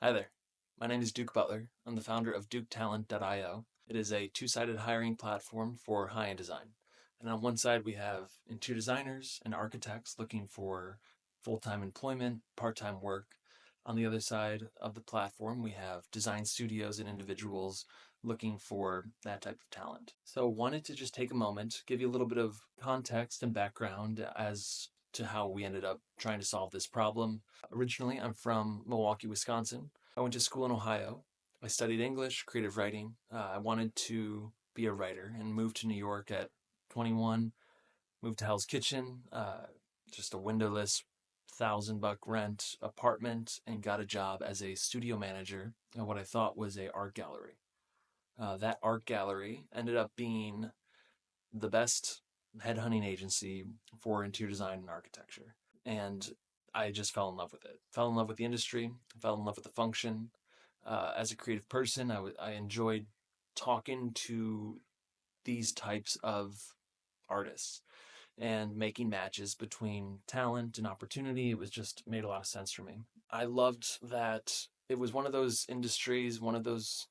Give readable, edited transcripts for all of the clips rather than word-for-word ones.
Hi there. My name is Duke Butler. I'm the founder of DukeTalent.io. It is a two-sided hiring platform for high-end design. And on one side, we have interior designers and architects looking for full-time employment, part-time work. On the other side of the platform, we have design studios and individuals looking for that type of talent. So wanted to just take a moment, give you a little bit of context and background as to how we ended up trying to solve this problem. Originally, I'm from Milwaukee, Wisconsin. I went to school in Ohio. I studied English, creative writing. I wanted to be a writer and moved to New York at 21. Moved to Hell's Kitchen, just a windowless $1,000 rent apartment, and got a job as a studio manager at what I thought was a art gallery. That art gallery ended up being the best headhunting agency for interior design and architecture. And I just fell in love with it. Fell in love with the industry, fell in love with the function. As a creative person, I enjoyed talking to these types of artists and making matches between talent and opportunity. It was just made a lot of sense for me. I loved that it was one of those industries, one of those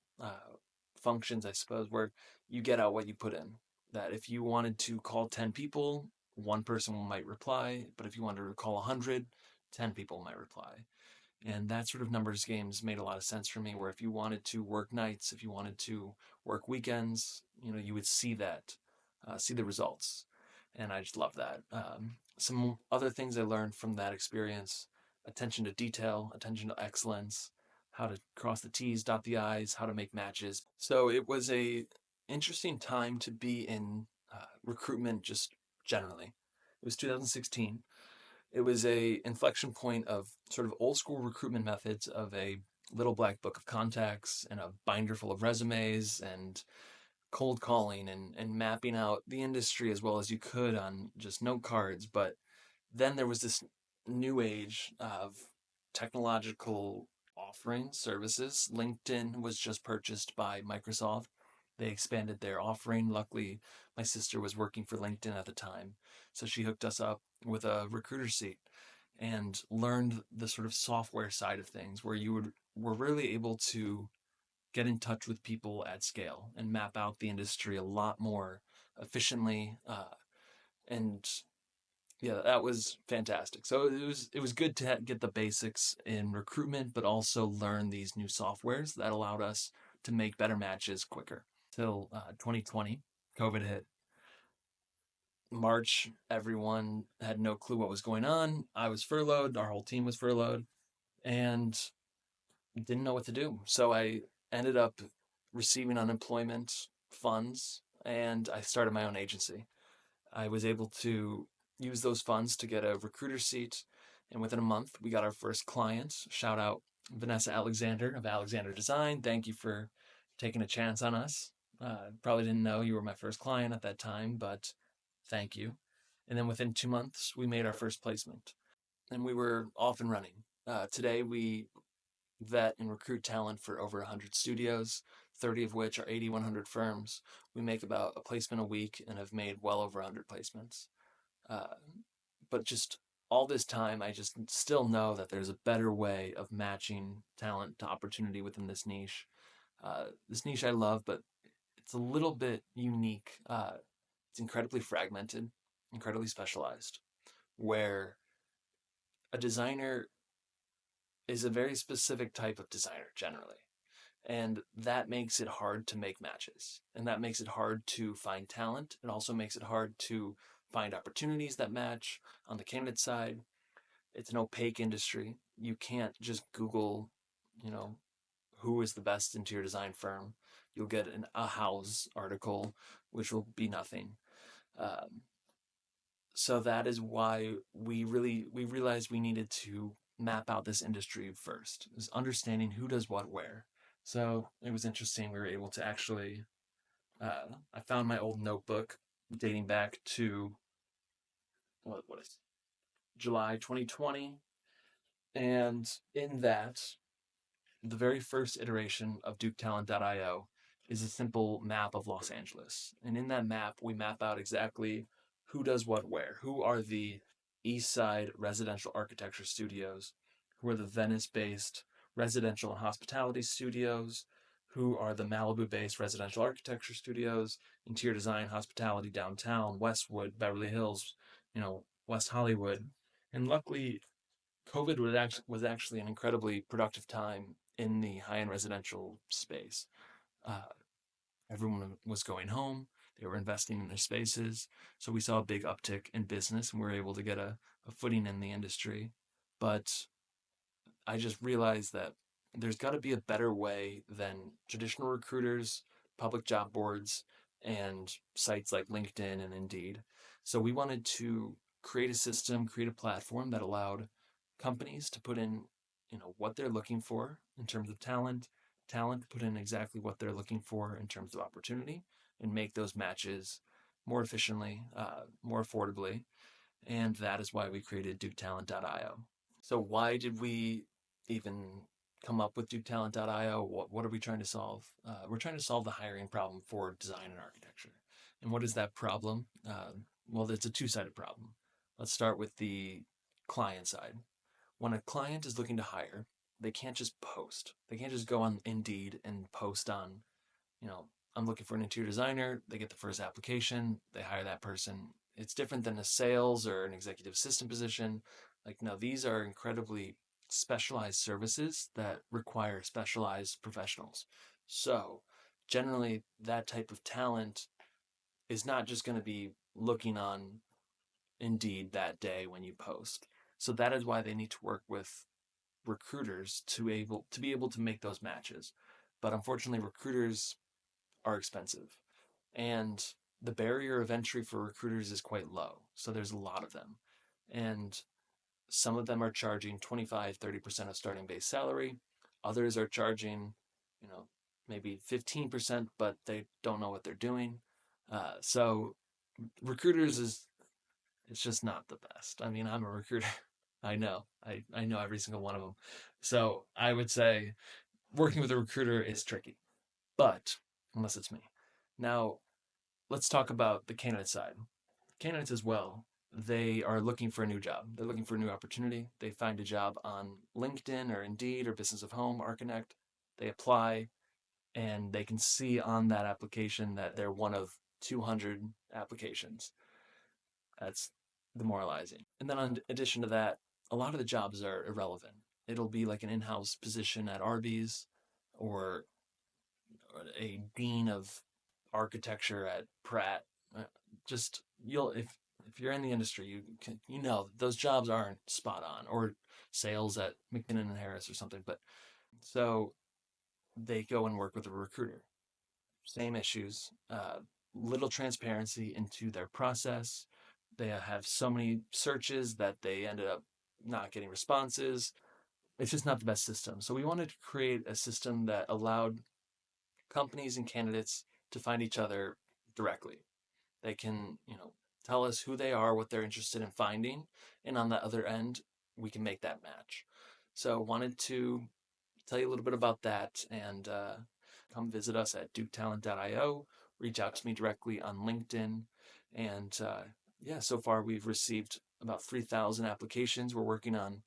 functions, I suppose, where you get out what you put in. That if you wanted to call 10 people, one person might reply, but if you wanted to call 100, 10 people might reply. And that sort of numbers games made a lot of sense for me, where if you wanted to work nights, if you wanted to work weekends, you would see that, see the results. And I just love that. Some other things I learned from that experience: attention to detail, attention to excellence, how to cross the T's, dot the I's, how to make matches. So it was a interesting time to be in recruitment just generally. It was 2016. It was a inflection point of sort of old school recruitment methods of a little black book of contacts and a binder full of resumes and cold calling and mapping out the industry as well as you could on just note cards. But then there was this new age of technological offering services. LinkedIn was just purchased by Microsoft. They expanded their offering. Luckily, my sister was working for LinkedIn at the time, so she hooked us up with a recruiter seat and learned the sort of software side of things where were really able to get in touch with people at scale and map out the industry a lot more efficiently. And yeah, that was fantastic. So it was good to get the basics in recruitment, but also learn these new softwares that allowed us to make better matches quicker. Till 2020, COVID hit. March, everyone had no clue what was going on. I was furloughed. Our whole team was furloughed, and didn't know what to do. So I ended up receiving unemployment funds, and I started my own agency. I was able to use those funds to get a recruiter seat. And within a month, we got our first client. Shout out Vanessa Alexander of Alexander Design. Thank you for taking a chance on us. Probably didn't know you were my first client at that time, but thank you. And then within 2 months, we made our first placement and we were off and running. Today, we vet and recruit talent for over 100 studios, 30 of which are 8,100 firms. We make about a placement a week and have made well over 100 placements. Uh, but just all this time, I just still know that there's a better way of matching talent to opportunity within this niche. This niche I love, but it's a little bit unique. It's incredibly fragmented, incredibly specialized, where a designer is a very specific type of designer generally. And that makes it hard to make matches. And that makes it hard to find talent. It also makes it hard to find opportunities that match on the candidate side. It's an opaque industry. You can't just Google, you know, who is the best interior design firm. You'll get a house article, which will be nothing. Um, so that is why we realized we needed to map out this industry first, is understanding who does what where. So it was interesting. We were able to actually. I found my old notebook dating back to what is July 2020, and in that, the very first iteration of DukeTalent.io is a simple map of Los Angeles, and in that map, we map out exactly who does what where. Who are the East Side residential architecture studios? Who are the Venice-based residential and hospitality studios, who are the Malibu-based residential architecture studios, interior design, hospitality downtown, Westwood, Beverly Hills, West Hollywood. And luckily, COVID was actually an incredibly productive time in the high-end residential space. Uh, Everyone was going home. They were investing in their spaces. So we saw a big uptick in business and we were able to get a footing in the industry. But I just realized that there's got to be a better way than traditional recruiters, public job boards, and sites like LinkedIn and Indeed. So we wanted to create a system, create a platform that allowed companies to put in, what they're looking for in terms of talent put in exactly what they're looking for in terms of opportunity, and make those matches more efficiently, more affordably. And that is why we created DukeTalent.io. So why did we even come up with DukeTalent.io? What are we trying to solve? We're trying to solve the hiring problem for design and architecture. And what is that problem? Well, it's a two-sided problem. Let's start with the client side. When a client is looking to hire, they can't just post. They can't just go on Indeed and post on, you know, I'm looking for an interior designer. They get the first application, they hire that person. It's different than a sales or an executive assistant position. Like, no, these are incredibly specialized services that require specialized professionals. So, generally, that type of talent is not just going to be looking on Indeed that day when you post. So that is why they need to work with recruiters to be able to make those matches. But unfortunately, recruiters are expensive. And the barrier of entry for recruiters is quite low. So there's a lot of them. And some of them are charging 25, 30% of starting base salary. Others are charging, you know, maybe 15%, but they don't know what they're doing. So recruiters it's just not the best. I mean, I'm a recruiter. I know. I know every single one of them. So I would say working with a recruiter is tricky, but unless it's me. Now, let's talk about the candidate side. Candidates as well, they are looking for a new job. They're looking for a new opportunity. They find a job on LinkedIn or Indeed or Business of Home, Archinect. They apply and they can see on that application that they're one of 200 applications. That's demoralizing. And then, in addition to that, a lot of the jobs are irrelevant. It'll be like an in house position at Arby's or a dean of architecture at Pratt. Just if you're in the industry, you know those jobs aren't spot on, or sales at McKinnon and Harris or something. But so they go and work with a recruiter. Same issues, little transparency into their process. They have so many searches that they ended up not getting responses. It's just not the best system. So we wanted to create a system that allowed companies and candidates to find each other directly. They can, tell us who they are, what they're interested in finding, and on the other end, we can make that match. So wanted to tell you a little bit about that and come visit us at duketalent.io. Reach out to me directly on LinkedIn. And yeah, so far we've received about 3,000 applications. We're working on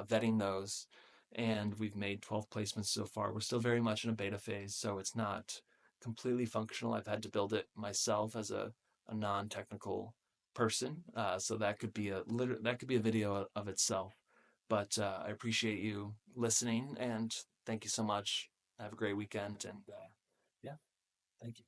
vetting those and we've made 12 placements so far. We're still very much in a beta phase, so it's not completely functional. I've had to build it myself as a non-technical person, so that could be a video of itself. But I appreciate you listening and thank you so much. Have a great weekend and yeah, thank you.